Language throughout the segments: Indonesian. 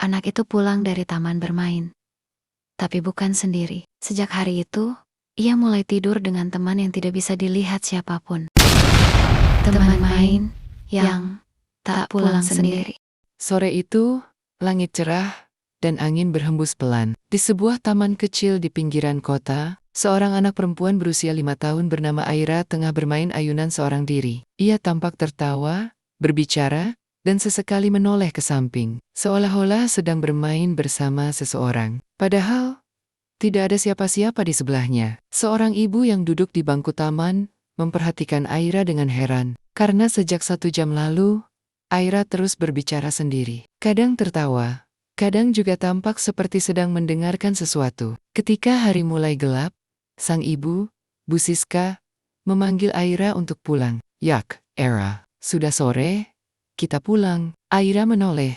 Anak itu pulang dari taman bermain, tapi bukan sendiri. Sejak hari itu, ia mulai tidur dengan teman yang tidak bisa dilihat siapapun. Teman main yang tak pulang sendiri. Sore itu, langit cerah, dan angin berhembus pelan. Di sebuah taman kecil di pinggiran kota, seorang anak perempuan berusia 5 tahun bernama Aira tengah bermain ayunan seorang diri. Ia tampak tertawa, berbicara, dan sesekali menoleh ke samping, seolah-olah sedang bermain bersama seseorang. Padahal, tidak ada siapa-siapa di sebelahnya. Seorang ibu yang duduk di bangku taman, memperhatikan Aira dengan heran, karena sejak 1 jam lalu, Aira terus berbicara sendiri. Kadang tertawa, kadang juga tampak seperti sedang mendengarkan sesuatu. Ketika hari mulai gelap, sang ibu, Bu Siska, memanggil Aira untuk pulang. "Yak, Aira, sudah sore, kita pulang." Aira menoleh,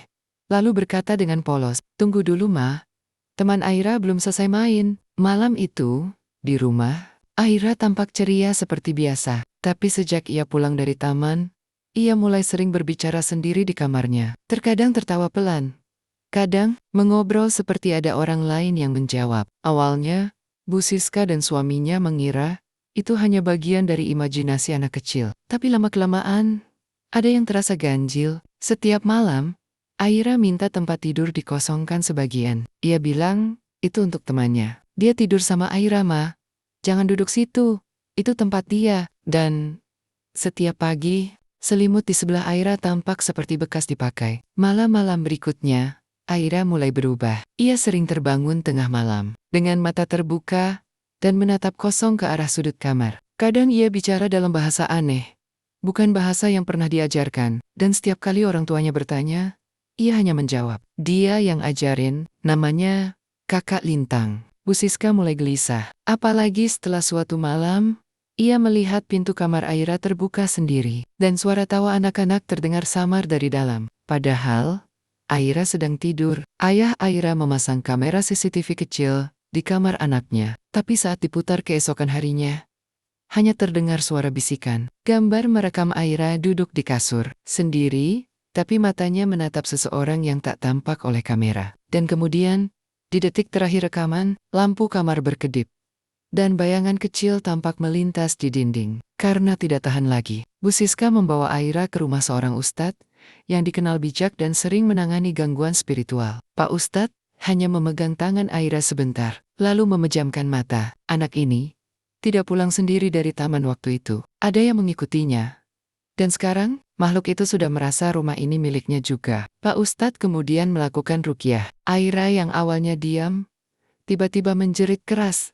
lalu berkata dengan polos, "Tunggu dulu, Ma. Teman Aira belum selesai main." Malam itu, di rumah, Aira tampak ceria seperti biasa. Tapi sejak ia pulang dari taman, ia mulai sering berbicara sendiri di kamarnya. Terkadang tertawa pelan, kadang mengobrol seperti ada orang lain yang menjawab. Awalnya, Bu Siska dan suaminya mengira itu hanya bagian dari imajinasi anak kecil. Tapi lama-kelamaan, ada yang terasa ganjil. Setiap malam, Aira minta tempat tidur dikosongkan sebagian. Ia bilang, itu untuk temannya. "Dia tidur sama Aira, Ma. Jangan duduk situ. Itu tempat dia." Dan setiap pagi, selimut di sebelah Aira tampak seperti bekas dipakai. Malam-malam berikutnya, Aira mulai berubah. Ia sering terbangun tengah malam, dengan mata terbuka, dan menatap kosong ke arah sudut kamar. Kadang ia bicara dalam bahasa aneh, bukan bahasa yang pernah diajarkan, dan setiap kali orang tuanya bertanya, ia hanya menjawab. Dia yang ajarin, namanya Kakak Lintang. Bu Siska mulai gelisah, apalagi setelah suatu malam, ia melihat pintu kamar Aira terbuka sendiri, dan suara tawa anak-anak terdengar samar dari dalam. Padahal, Aira sedang tidur. Ayah Aira memasang kamera CCTV kecil di kamar anaknya. Tapi saat diputar keesokan harinya, hanya terdengar suara bisikan. Gambar merekam Aira duduk di kasur, sendiri, tapi matanya menatap seseorang yang tak tampak oleh kamera. Dan kemudian, di detik terakhir rekaman, lampu kamar berkedip, dan bayangan kecil tampak melintas di dinding. Karena tidak tahan lagi, Bu Siska membawa Aira ke rumah seorang ustadz yang dikenal bijak dan sering menangani gangguan spiritual. Pak Ustadz hanya memegang tangan Aira sebentar, lalu memejamkan mata. Anak ini tidak pulang sendiri dari taman waktu itu. Ada yang mengikutinya. Dan sekarang, makhluk itu sudah merasa rumah ini miliknya juga. Pak Ustadz kemudian melakukan ruqyah. Aira yang awalnya diam, tiba-tiba menjerit keras.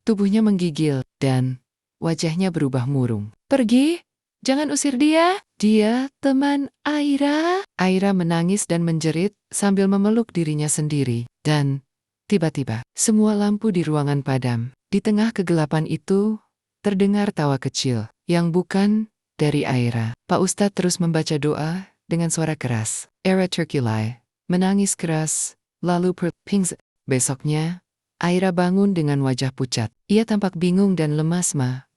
Tubuhnya menggigil, dan wajahnya berubah murung. "Pergi! Jangan usir dia! Dia teman Aira!" Aira menangis dan menjerit sambil memeluk dirinya sendiri. Dan tiba-tiba, semua lampu di ruangan padam. Di tengah kegelapan itu, terdengar tawa kecil, yang bukan dari Aira. Pak Ustadz terus membaca doa dengan suara keras. Aira terkulai, menangis keras, lalu pings. Besoknya, Aira bangun dengan wajah pucat. Ia tampak bingung dan lemas, Ma.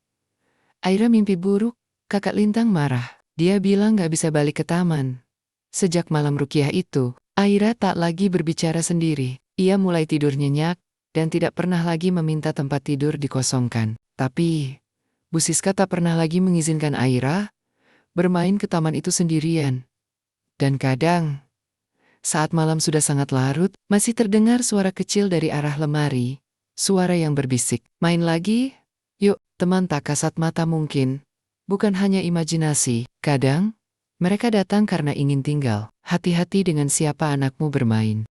Aira mimpi buruk. Kakak Lintang marah. Dia bilang gak bisa balik ke taman. Sejak malam ruqyah itu, Aira tak lagi berbicara sendiri. Ia mulai tidur nyenyak, dan tidak pernah lagi meminta tempat tidur dikosongkan. Tapi, Bu Siska tak pernah lagi mengizinkan Aira bermain ke taman itu sendirian. Dan kadang, saat malam sudah sangat larut, masih terdengar suara kecil dari arah lemari. Suara yang berbisik, "Main lagi? Yuk, teman tak kasat mata mungkin. Bukan hanya imajinasi." Kadang, mereka datang karena ingin tinggal. "Hati-hati dengan siapa anakmu bermain.